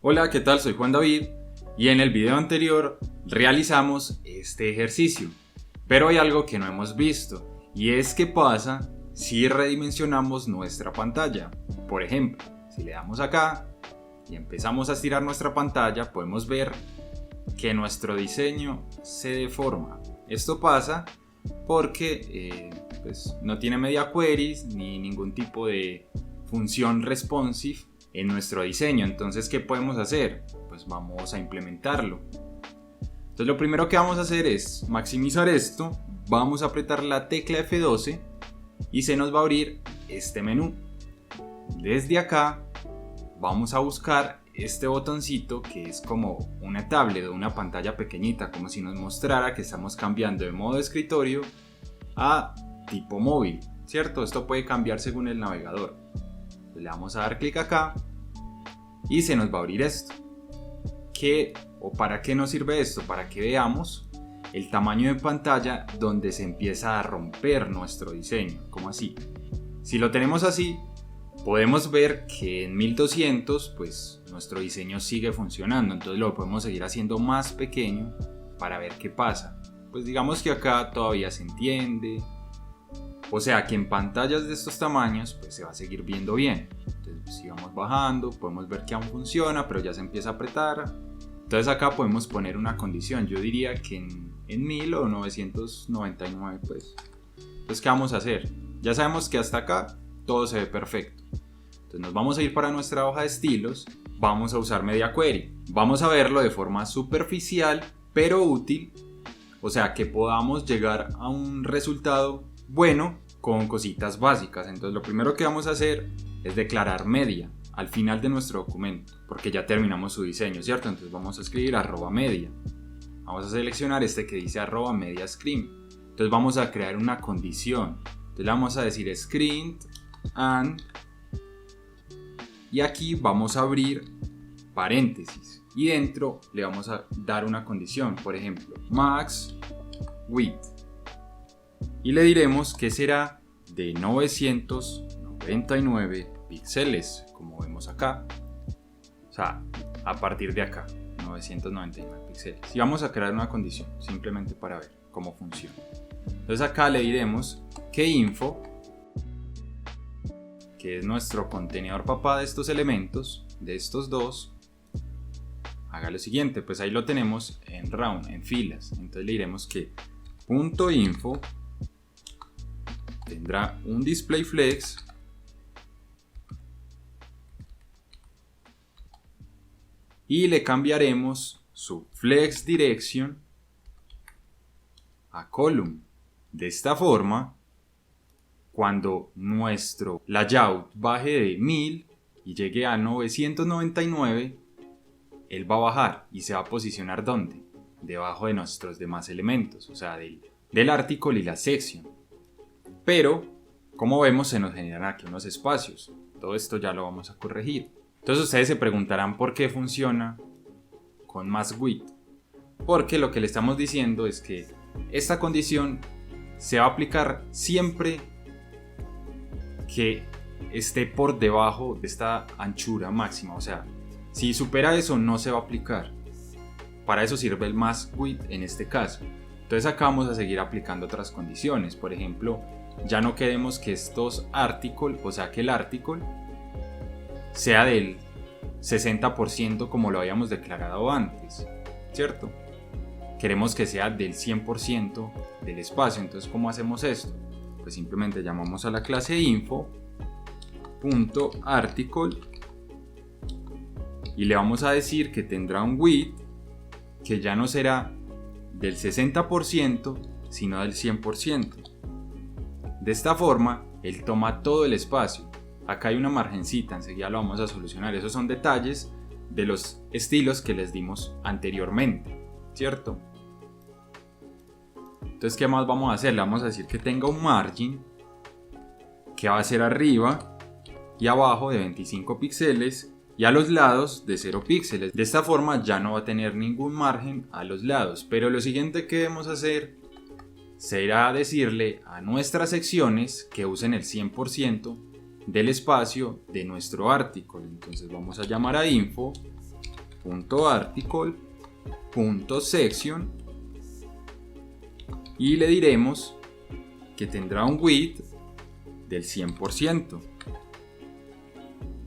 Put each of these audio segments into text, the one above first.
Hola, ¿qué tal? Soy Juan David y en el video anterior realizamos este ejercicio. Pero hay algo que no hemos visto y es qué pasa si redimensionamos nuestra pantalla. Por ejemplo, si le damos acá y empezamos a estirar nuestra pantalla, podemos ver que nuestro diseño se deforma. Esto pasa porque no tiene media queries ni ningún tipo de función responsive en nuestro diseño. Entonces, ¿qué podemos hacer? Pues vamos a implementarlo. Entonces, lo primero que vamos a hacer es maximizar esto. Vamos a apretar la tecla F12 y se nos va a abrir este menú. Desde acá vamos a buscar este botoncito que es como una tablet o una pantalla pequeñita, como si nos mostrara que estamos cambiando de modo escritorio a tipo móvil, ¿cierto? Esto puede cambiar según el navegador. Le vamos a dar clic acá y se nos va a abrir esto. ¿Qué o para qué nos sirve esto? Para que veamos el tamaño de pantalla donde se empieza a romper nuestro diseño. ¿Cómo así? Si lo tenemos así, podemos ver que en 1200 pues nuestro diseño sigue funcionando. Entonces lo podemos seguir haciendo más pequeño para ver qué pasa. Pues digamos que acá todavía se entiende. O sea que en pantallas de estos tamaños pues se va a seguir viendo bien. Entonces si vamos bajando podemos ver que aún funciona, pero ya se empieza a apretar. Entonces acá podemos poner una condición. Yo diría que en 1000 o 999 pues. Entonces ¿qué vamos a hacer? Ya sabemos que hasta acá todo se ve perfecto. Entonces nos vamos a ir para nuestra hoja de estilos. Vamos a usar Media Query. Vamos a verlo de forma superficial pero útil. O sea que podamos llegar a un resultado bueno con cositas básicas. Entonces lo primero que vamos a hacer es declarar media al final de nuestro documento, porque ya terminamos su diseño, ¿cierto? Entonces vamos a escribir @media. Vamos a seleccionar este que dice @media screen. Entonces vamos a crear una condición. Entonces le vamos a decir screen and, y aquí vamos a abrir paréntesis y dentro le vamos a dar una condición, por ejemplo max width, y le diremos que será de 999 píxeles, como vemos acá. O sea, a partir de acá, 999 píxeles. Y vamos a crear una condición, simplemente para ver cómo funciona. Entonces acá le diremos que info, que es nuestro contenedor papá de estos elementos, de estos dos, haga lo siguiente. Pues ahí lo tenemos en round, en filas. Entonces le diremos que .info tendrá un display flex y le cambiaremos su flex direction a column. De esta forma, cuando nuestro layout baje de 1000 y llegue a 999, él va a bajar y se va a posicionar ¿dónde? Debajo de nuestros demás elementos, o sea, del article y la section. Pero, como vemos, se nos generan aquí unos espacios. Todo esto ya lo vamos a corregir. Entonces ustedes se preguntarán por qué funciona con más width. Porque lo que le estamos diciendo es que esta condición se va a aplicar siempre que esté por debajo de esta anchura máxima. O sea, si supera eso no se va a aplicar. Para eso sirve el más width en este caso. Entonces acá vamos a seguir aplicando otras condiciones. Por ejemplo, ya no queremos que estos articles, o sea que el article sea del 60% como lo habíamos declarado antes, ¿cierto? Queremos que sea del 100% del espacio. Entonces, ¿cómo hacemos esto? Pues simplemente llamamos a la clase info.article y le vamos a decir que tendrá un width que ya no será del 60% sino del 100%. De esta forma, él toma todo el espacio. Acá hay una margencita, enseguida lo vamos a solucionar. Esos son detalles de los estilos que les dimos anteriormente, ¿cierto? Entonces, ¿qué más vamos a hacer? Le vamos a decir que tenga un margin que va a ser arriba y abajo de 25 píxeles y a los lados de 0 píxeles. De esta forma ya no va a tener ningún margen a los lados. Pero lo siguiente que debemos hacer será decirle a nuestras secciones que usen el 100% del espacio de nuestro artículo. Entonces vamos a llamar a info .article.section y le diremos que tendrá un width del 100%.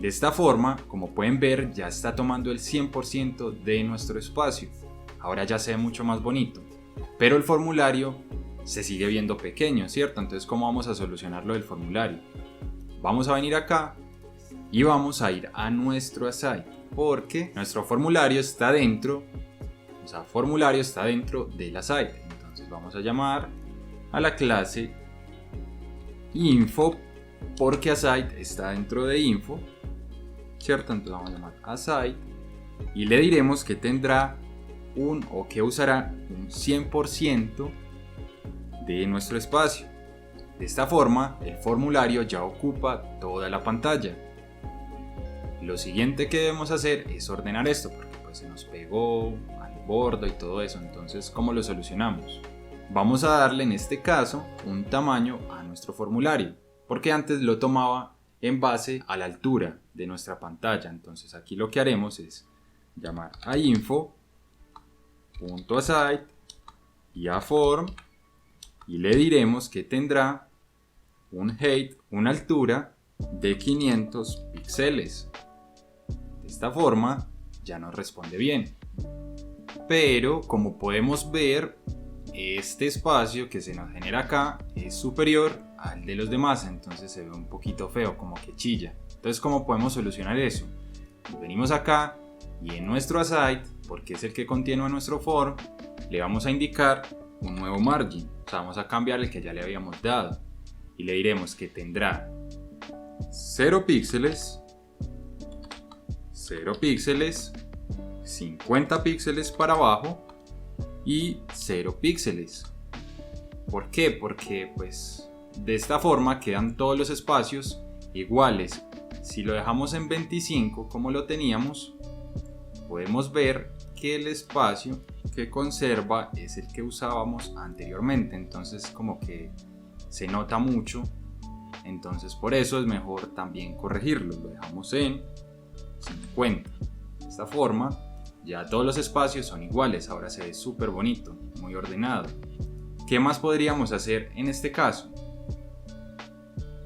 De esta forma, como pueden ver, ya está tomando el 100% de nuestro espacio. Ahora ya se ve mucho más bonito, pero el formulario se sigue viendo pequeño, ¿cierto? Entonces, ¿cómo vamos a solucionar lo del formulario? Vamos a venir acá y vamos a ir a nuestro aside, porque nuestro formulario está dentro, del aside. Entonces vamos a llamar a la clase info, porque aside está dentro de info, ¿cierto? Entonces vamos a llamar aside y le diremos que tendrá que usará un 100% de nuestro espacio. De esta forma, el formulario ya ocupa toda la pantalla. Lo siguiente que debemos hacer es ordenar esto, porque pues se nos pegó al bordo y todo eso. Entonces, ¿cómo lo solucionamos? Vamos a darle en este caso un tamaño a nuestro formulario, porque antes lo tomaba en base a la altura de nuestra pantalla. Entonces aquí lo que haremos es llamar a info.aside y a form, y le diremos que tendrá un height, una altura de 500 píxeles. De esta forma ya nos responde bien, pero como podemos ver, este espacio que se nos genera acá es superior al de los demás, entonces se ve un poquito feo, como que chilla. Entonces, ¿cómo podemos solucionar eso? Venimos acá y en nuestro aside, porque es el que contiene a nuestro form, le vamos a indicar un nuevo margin. O sea, vamos a cambiar el que ya le habíamos dado y le diremos que tendrá 0 píxeles, 50 píxeles para abajo y 0 píxeles. ¿Por qué? Porque pues de esta forma quedan todos los espacios iguales. Si lo dejamos en 25 como lo teníamos, podemos ver que el espacio que conserva es el que usábamos anteriormente, entonces como que se nota mucho. Entonces por eso es mejor también corregirlo, lo dejamos en 50. De esta forma ya todos los espacios son iguales, ahora se ve súper bonito, muy ordenado. ¿Qué más podríamos hacer en este caso?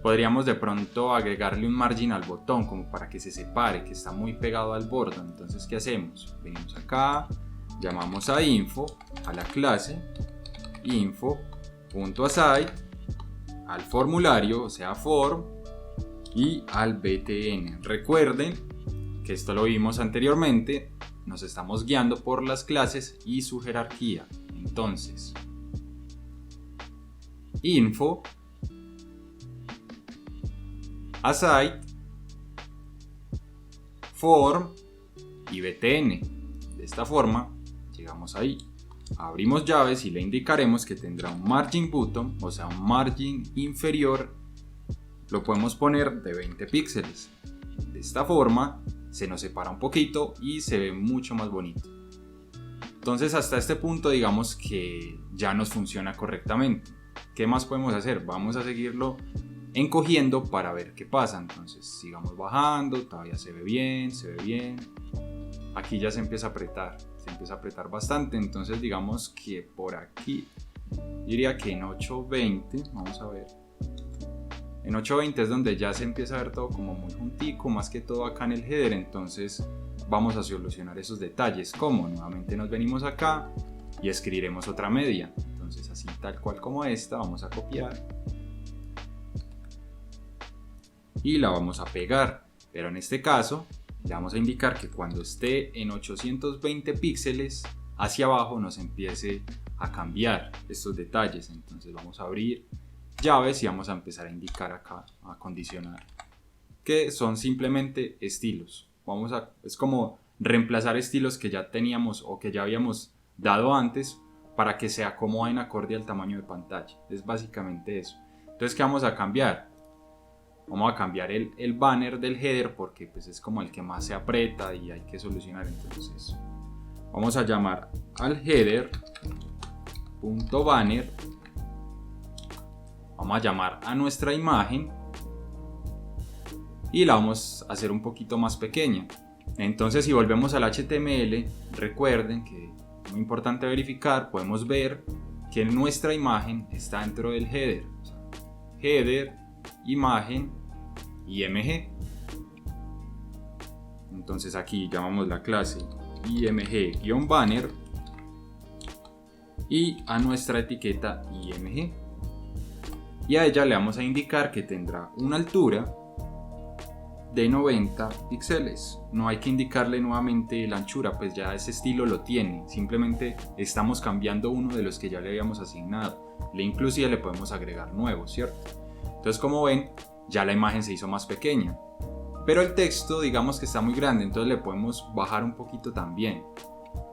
Podríamos de pronto agregarle un margin al botón como para que se separe, que está muy pegado al borde. Entonces, ¿qué hacemos? Venimos acá, llamamos a info, a la clase info.aside, al formulario, o sea form, y al btn. Recuerden que esto lo vimos anteriormente, nos estamos guiando por las clases y su jerarquía. Entonces, info, aside, form y btn. De esta forma llegamos ahí, abrimos llaves y le indicaremos que tendrá un margin bottom, o sea un margin inferior, lo podemos poner de 20 píxeles. De esta forma se nos separa un poquito y se ve mucho más bonito. Entonces hasta este punto digamos que ya nos funciona correctamente. ¿Qué más podemos hacer? Vamos a seguirlo encogiendo para ver qué pasa. Entonces sigamos bajando, todavía se ve bien. Aquí ya se empieza a apretar bastante. Entonces digamos que por aquí, diría que en 820, vamos a ver, en 820 es donde ya se empieza a ver todo como muy juntico, más que todo acá en el header. Entonces vamos a solucionar esos detalles. ¿Cómo? Nuevamente nos venimos acá y escribiremos otra media. Entonces así tal cual como esta, vamos a copiar y la vamos a pegar, pero en este caso le vamos a indicar que cuando esté en 820 píxeles hacia abajo nos empiece a cambiar estos detalles. Entonces vamos a abrir llaves y vamos a empezar a indicar acá, a condicionar, que son simplemente estilos. Es como reemplazar estilos que ya teníamos o que ya habíamos dado antes para que se acomoden acorde al tamaño de pantalla. Es básicamente eso. Entonces, ¿qué vamos a cambiar? Vamos a cambiar el banner del header porque pues es como el que más se aprieta y hay que solucionar. Entonces vamos a llamar al header.banner, vamos a llamar a nuestra imagen y la vamos a hacer un poquito más pequeña. Entonces si volvemos al HTML, recuerden que es muy importante verificar, podemos ver que nuestra imagen está dentro del header. O sea, header, imagen, img. Entonces aquí llamamos la clase img-banner y a nuestra etiqueta img. Y a ella le vamos a indicar que tendrá una altura de 90 píxeles. No hay que indicarle nuevamente la anchura, pues ya ese estilo lo tiene. Simplemente estamos cambiando uno de los que ya le habíamos asignado. Inclusive le podemos agregar nuevos, ¿cierto? Entonces, como ven, ya la imagen se hizo más pequeña. Pero el texto, digamos que está muy grande, entonces le podemos bajar un poquito también.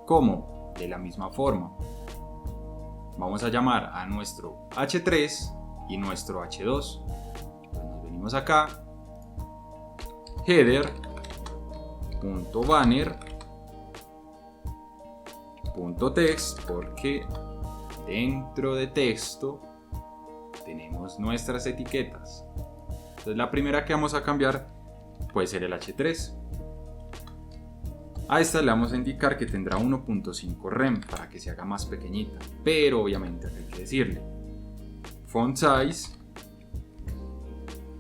¿Cómo? De la misma forma. Vamos a llamar a nuestro H3 y nuestro H2. Entonces nos venimos acá, header.banner.text, porque dentro de texto tenemos nuestras etiquetas. Entonces la primera que vamos a cambiar puede ser el H3. A esta le vamos a indicar que tendrá 1.5 rem para que se haga más pequeñita, pero obviamente hay que decirle font size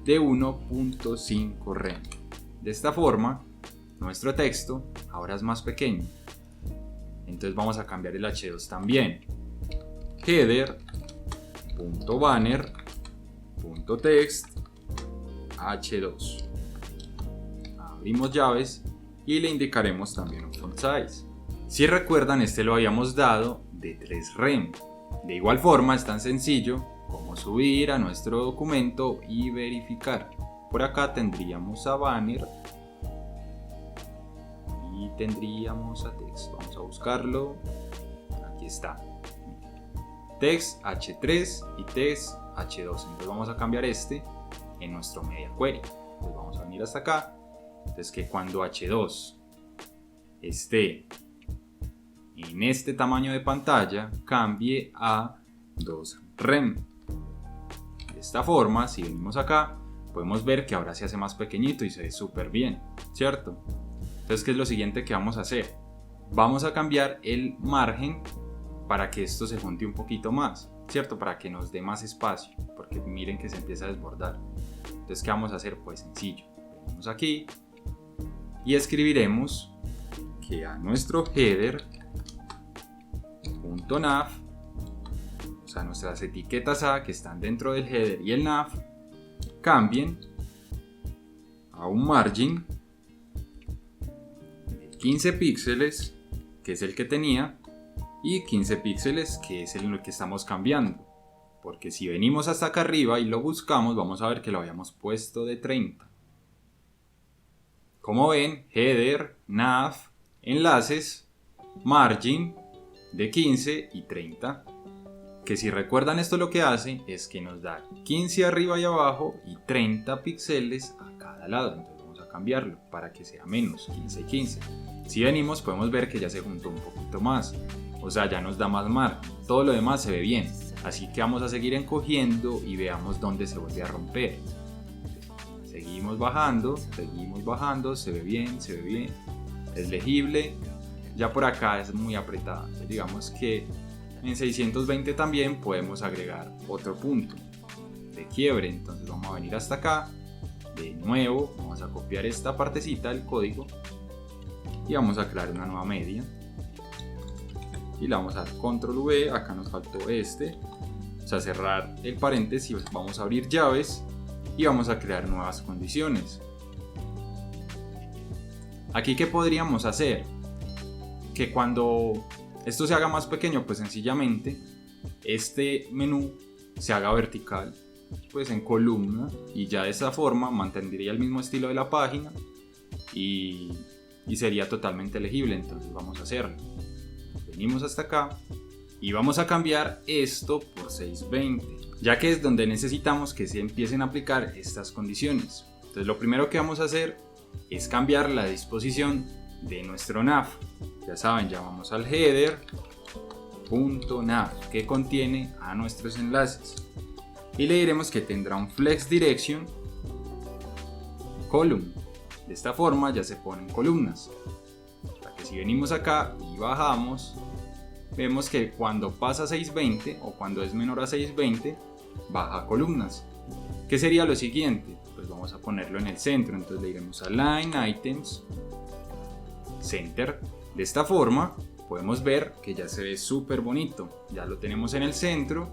de 1.5 rem. De esta forma, nuestro texto ahora es más pequeño. Entonces vamos a cambiar el H2 también. Header.banner.text H2. Abrimos llaves y le indicaremos también un font size. Si recuerdan, este lo habíamos dado de 3 rem. De igual forma, es tan sencillo como subir a nuestro documento y verificar. Por acá tendríamos a banner y tendríamos a text. Vamos a buscarlo. Aquí está. Text H3 y text H2. Entonces vamos a cambiar este en nuestro media query. Entonces vamos a venir hasta acá. Entonces que cuando H2 esté en este tamaño de pantalla, cambie a 2 rem. De esta forma, si venimos acá, podemos ver que ahora se hace más pequeñito y se ve súper bien, ¿cierto? Entonces, ¿qué es lo siguiente que vamos a hacer? Vamos a cambiar el margen para que esto se junte un poquito más, ¿cierto? Para que nos dé más espacio, porque miren que se empieza a desbordar. Entonces, ¿qué vamos a hacer? Pues sencillo. Venimos aquí y escribiremos que a nuestro header.nav, o sea, nuestras etiquetas A que están dentro del header y el nav, cambien a un margin de 15 píxeles, que es el que tenía, y 15 píxeles, que es el que estamos cambiando. Porque si venimos hasta acá arriba y lo buscamos, vamos a ver que lo habíamos puesto de 30. Como ven, header, nav, enlaces, margin de 15 y 30. Que si recuerdan, esto lo que hace es que nos da 15 arriba y abajo y 30 píxeles a cada lado. Entonces vamos a cambiarlo para que sea menos, 15 y 15. Si venimos podemos ver que ya se juntó un poquito más, o sea, ya nos da más margen. Todo lo demás se ve bien, así que vamos a seguir encogiendo y veamos dónde se vuelve a romper. Seguimos bajando, se ve bien, es legible. Ya por acá es muy apretada, entonces digamos que en 620 también podemos agregar otro punto de quiebre. Entonces vamos a venir hasta acá, de nuevo vamos a copiar esta partecita del código y vamos a crear una nueva media y la vamos a dar control V. Acá nos faltó este, o sea, cerrar el paréntesis. Vamos a abrir llaves y vamos a crear nuevas condiciones. Aquí, ¿qué podríamos hacer? Que cuando esto se haga más pequeño, pues sencillamente este menú se haga vertical, pues en columna, y ya de esa forma mantendría el mismo estilo de la página y sería totalmente legible. Entonces vamos a hacerlo. Venimos hasta acá y vamos a cambiar esto por 620, ya que es donde necesitamos que se empiecen a aplicar estas condiciones. Entonces lo primero que vamos a hacer es cambiar la disposición de nuestro nav. Ya saben, ya vamos al header.nav, que contiene a nuestros enlaces, y le diremos que tendrá un flex direction column. De De esta forma ya se ponen columnas. O sea que si venimos acá y bajamos, vemos que cuando pasa a 620 o cuando es menor a 620, baja columnas. ¿Qué sería lo siguiente? Pues vamos a ponerlo en el centro, entonces le iremos a Line Items, Center. De esta forma podemos ver que ya se ve súper bonito, ya lo tenemos en el centro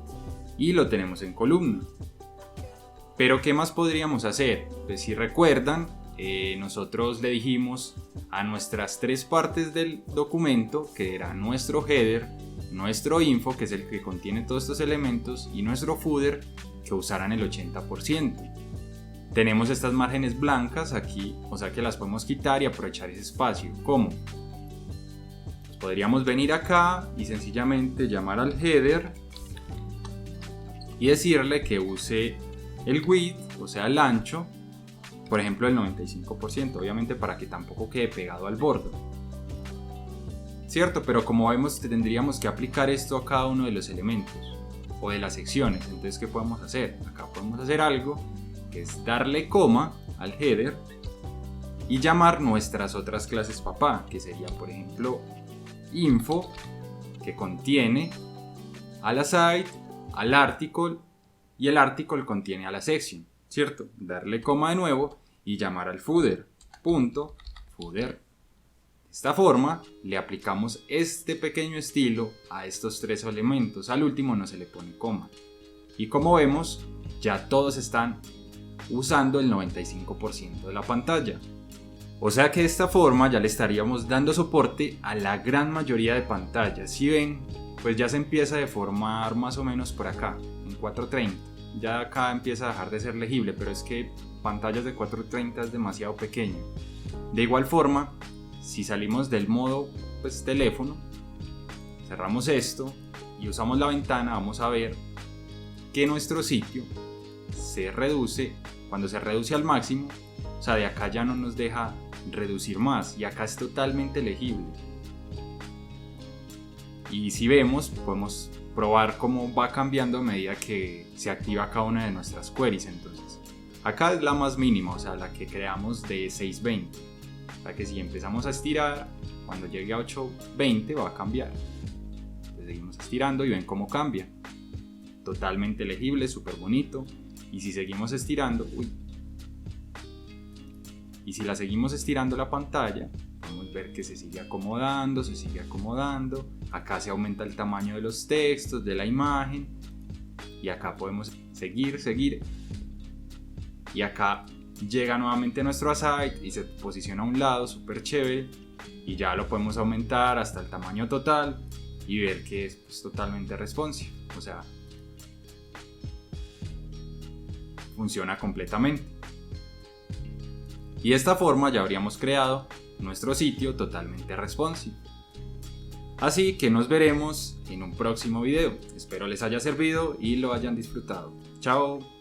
y lo tenemos en columna. Pero ¿qué más podríamos hacer? Pues si recuerdan, nosotros le dijimos a nuestras tres partes del documento, que era nuestro header, nuestro info, que es el que contiene todos estos elementos, y nuestro footer, que usaran el 80%. Tenemos estas márgenes blancas aquí, o sea que las podemos quitar y aprovechar ese espacio. ¿Cómo? Pues podríamos venir acá y sencillamente llamar al header y decirle que use el width, o sea el ancho, por ejemplo el 95%, obviamente para que tampoco quede pegado al borde. ¿Cierto? Pero como vemos tendríamos que aplicar esto a cada uno de los elementos o de las secciones. Entonces, ¿qué podemos hacer? Acá podemos hacer algo que es darle coma al header y llamar nuestras otras clases papá, que sería por ejemplo info, que contiene a la site, al article, y el article contiene a la section, ¿cierto? Darle coma de nuevo y llamar al footer, punto footer. De esta forma le aplicamos este pequeño estilo a estos tres elementos, al último no se le pone coma. Y como vemos, ya todos están usando el 95% de la pantalla. O sea que de esta forma ya le estaríamos dando soporte a la gran mayoría de pantallas. Si ven, pues ya se empieza a deformar más o menos por acá, en 430. Ya acá empieza a dejar de ser legible, pero es que pantallas de 430 es demasiado pequeño. De igual forma, si salimos del modo pues teléfono, cerramos esto y usamos la ventana, vamos a ver que nuestro sitio se reduce. Cuando se reduce al máximo, o sea, de acá ya no nos deja reducir más y acá es totalmente legible. Y si vemos, podemos probar cómo va cambiando a medida que se activa cada una de nuestras queries. Entonces, acá es la más mínima, o sea, la que creamos de 620. O sea que si empezamos a estirar, cuando llegue a 820 va a cambiar. Entonces seguimos estirando y ven cómo cambia. Totalmente legible, súper bonito. Y si seguimos estirando, y si la seguimos estirando la pantalla, podemos ver que se sigue acomodando, acá se aumenta el tamaño de los textos, de la imagen, y acá podemos seguir, y acá llega nuevamente nuestro site y se posiciona a un lado, súper chévere, y ya lo podemos aumentar hasta el tamaño total y ver que es pues, totalmente responsive, o sea, funciona completamente. Y de esta forma ya habríamos creado nuestro sitio totalmente responsive. Así que nos veremos en un próximo video. Espero les haya servido y lo hayan disfrutado. Chao.